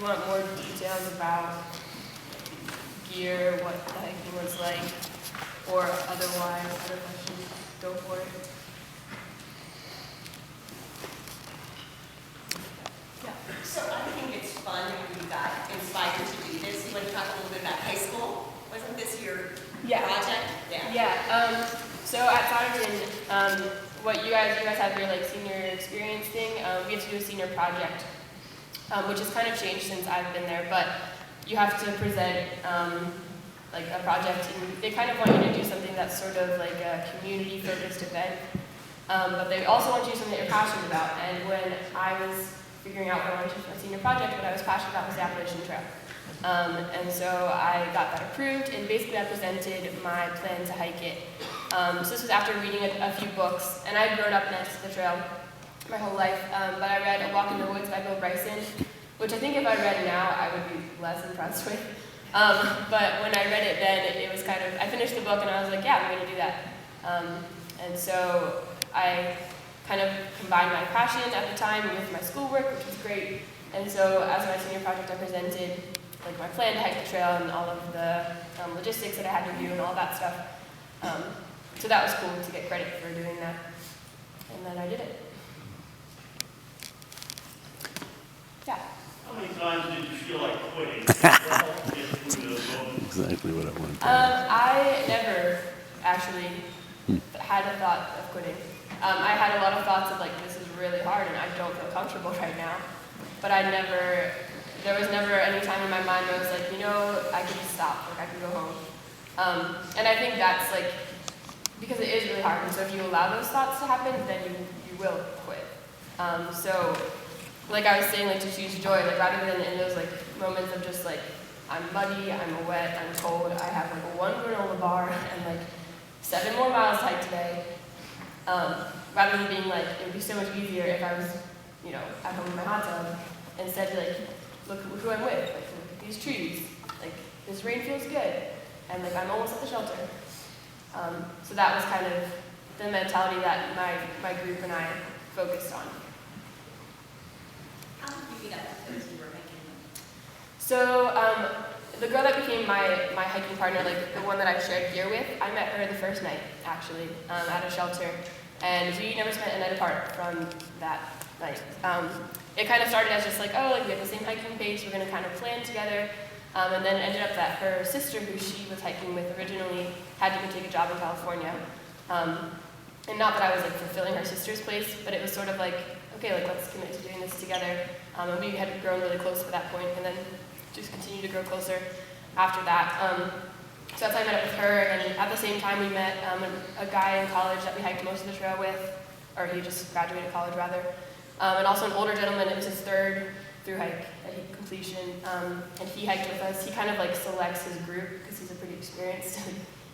want more details about gear, what the hiking was like, or otherwise, other questions, go for it. So I think it's fun when you got inspired to do this. You want to talk a little bit about high school? Wasn't this your project? Yeah. So at Souderton, what you guys have your like senior experience thing. We have to do a senior project, which has kind of changed since I've been there. But you have to present like a project, and they kind of want you to do something that's sort of like a community-focused event. But they also want you to do something that you're passionate about. And when I was figuring out what I wanted to do for my senior project, what I was passionate about was the Appalachian Trail. And so I got that approved, and basically I presented my plan to hike it. So this was after reading a few books, and I'd grown up next to the trail my whole life, but I read A Walk in the Woods by Bill Bryson, which I think if I read now, I would be less impressed with. But when I read it then, it was kind of, I finished the book and I was like, yeah, I'm going to do that. And so I kind of combined my passion at the time with my schoolwork, which was great. And so as my senior project, I presented like my plan to hike the trail and all of the logistics that I had to do and all that stuff. So that was cool to get credit for doing that. And then I did it. Yeah. How many times did you feel like quitting? Exactly what I wanted. I never actually had a thought of quitting. I had a lot of thoughts of like, this is really hard and I don't feel comfortable right now. But there was never any time in my mind where I was like, you know, I could just stop, like I could go home. And I think that's like, because it is really hard, and so if you allow those thoughts to happen, then you will quit. So, like I was saying, like to choose joy, like rather than in those like moments of just like, I'm muddy, I'm wet, I'm cold, I have like one granola bar and like 7 more miles to hike today. Rather than being like, it would be so much easier if I was, you know, at home in my hot tub, instead like, look who I'm with, like look at these trees, like this rain feels good, and like I'm almost at the shelter. So that was kind of the mentality that my group and I focused on. How did you meet up with those you were hiking? So the girl that became my hiking partner, like the one that I shared gear with, I met her the first night, actually, at a shelter. And we never spent a night apart from that night. It kind of started as just like, oh, like we have the same hiking pace, we're going to kind of plan together. And then it ended up that her sister, who she was hiking with originally, had to go take a job in California. And not that I was like fulfilling her sister's place, but it was sort of like, okay, like let's commit to doing this together. And we had grown really close at that point, and then just continued to grow closer after that. So that's how I met up with her, and at the same time we met a guy in college that we hiked most of the trail with, or he just graduated college rather, and also an older gentleman. It was his 3rd through hike at completion, and he hiked with us. He kind of like selects his group because he's a pretty experienced.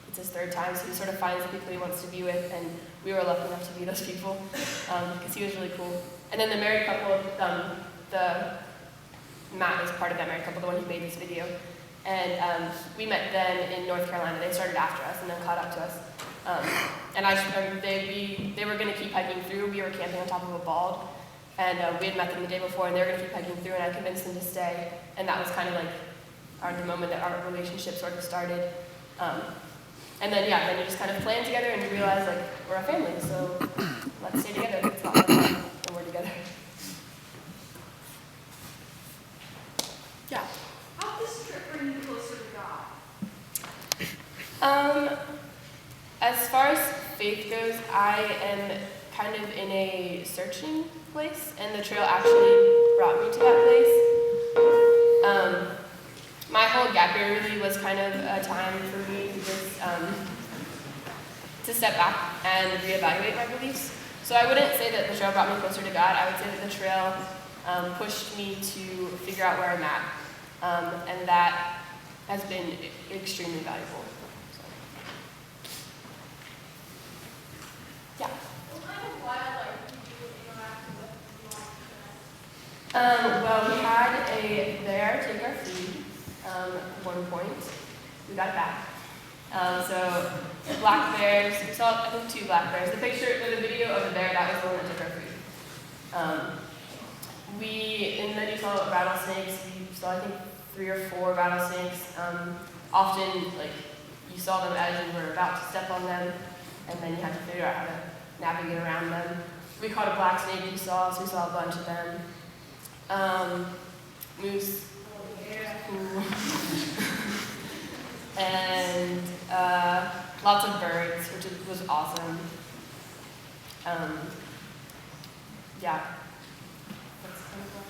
It's his 3rd time, so he sort of finds the people he wants to be with, and we were lucky enough to be those people because he was really cool. And then the married couple, Matt is part of that married couple, the one who made this video. And we met them in North Carolina. They started after us and then caught up to us. And they were going to keep hiking through. We were camping on top of a bald. And we had met them the day before, and they were going to keep hiking through, and I convinced them to stay. And that was kind of like the moment that our relationship sort of started. And then, yeah, then you just kind of plan together, and you realize, like, we're a family, so let's stay together. It's a lot more fun when we're together. Yeah. How did this trip bring you closer to God? As far as faith goes, I am kind of in a searching place, and the trail actually brought me to that place. My whole gap year really was kind of a time for me to just to step back and reevaluate my beliefs. So I wouldn't say that the trail brought me closer to God. I would say that the trail pushed me to figure out where I'm at, and that has been extremely valuable. So. Yeah. What kind of wildlife did you interact with? Well, we had a bear take our food at one point. We got it back. So black bears, we saw I think 2 black bears. The video of the bear, that was the one that took our food. And then you saw rattlesnakes. We saw, I think, 3 or 4 rattlesnakes. Often, like, you saw them as you were about to step on them, and then you had to figure out how to navigate around them. We caught a black snake we saw, so we saw a bunch of them. Moose. Ooh. And lots of birds, which was awesome. Yeah. That's kind of cool.